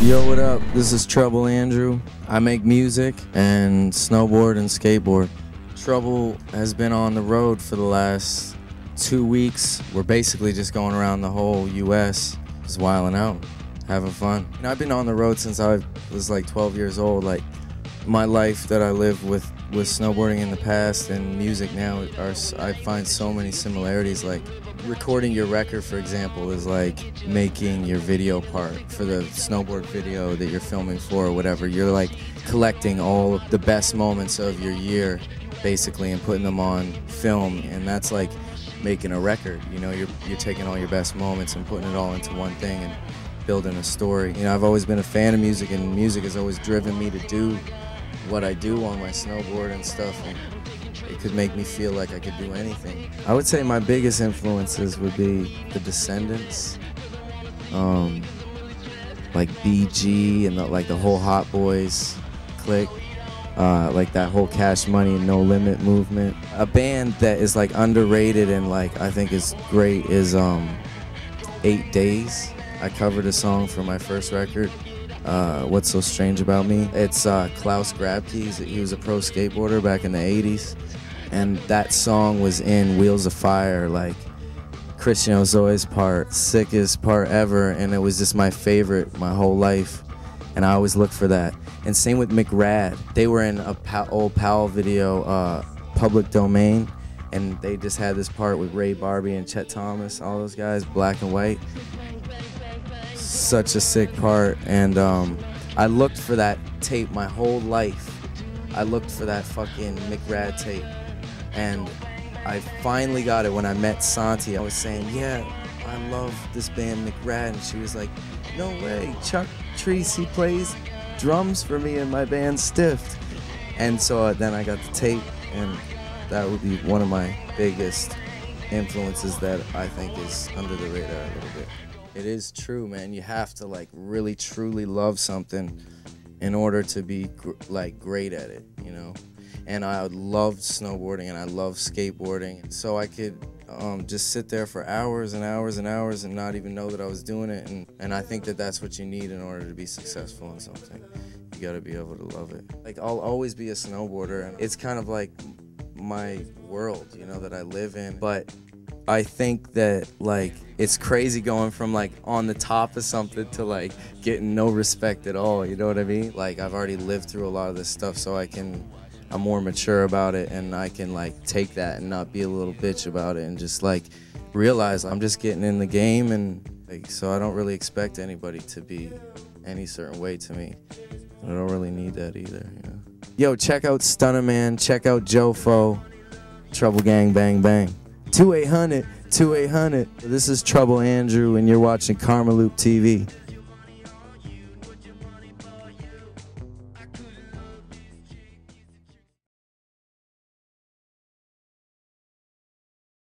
Yo, what up? This is Trouble Andrew. I make music and snowboard and skateboard. Trouble has been on the road for the last 2 weeks. We're basically just going around the whole US, just wilding out, having fun. And I've been on the road since I was like 12 years old. Like, my life that I lived with snowboarding in the past and music now I find so many similarities. Like, recording your record, for example, is like making your video part for the snowboard video that you're filming for or whatever. You're like collecting all of the best moments of your year, basically, and putting them on film, and that's like making a record. You know, you're taking all your best moments and putting it all into one thing and building a story. You know, I've always been a fan of music, and music has always driven me to do what I do on my snowboard and stuff, and it could make me feel like I could do anything. I would say my biggest influences would be the Descendants, like BG and the whole Hot Boys clique, like that whole Cash Money and No Limit movement. A band that is like underrated and like I think is great is 8 Days. I covered a song for my first record, What's So Strange About Me. It's Klaus Grabke. He was a pro skateboarder back in the 80s. And that song was in Wheels of Fire, like Christian Ozoi's part, sickest part ever, and it was just my favorite my whole life, and I always look for that. And same with McRad. They were in a old Powell video, Public Domain, and they just had this part with Ray Barbie and Chet Thomas, all those guys, black and white. Such a sick part, and I looked for that tape my whole life. I looked for that fucking McRad tape. And I finally got it when I met Santi. I was saying, yeah, I love this band McRad. And she was like, no way, Chuck Treese, he plays drums for me in my band Stiffed. And so then I got the tape, and that would be one of my biggest influences that I think is under the radar a little bit. It is true, man. You have to like really truly love something in order to be like great at it, you know? And I loved snowboarding and I loved skateboarding, so I could just sit there for hours and hours and hours and not even know that I was doing it. And I think that that's what you need in order to be successful in something. You got to be able to love it. Like, I'll always be a snowboarder, and it's kind of like my world, you know, that I live in. But I think that like it's crazy going from like on the top of something to like getting no respect at all, you know what I mean? Like, I've already lived through a lot of this stuff, so I'm more mature about it, and I can like take that and not be a little bitch about it and just like realize I'm just getting in the game, and like, so I don't really expect anybody to be any certain way to me. I don't really need that either, you know? Yo, check out Stunner Man, check out Jofo, Trouble Gang Bang Bang. 2800, 2800. This is Trouble Andrew, and you're watching KarmaloopTV.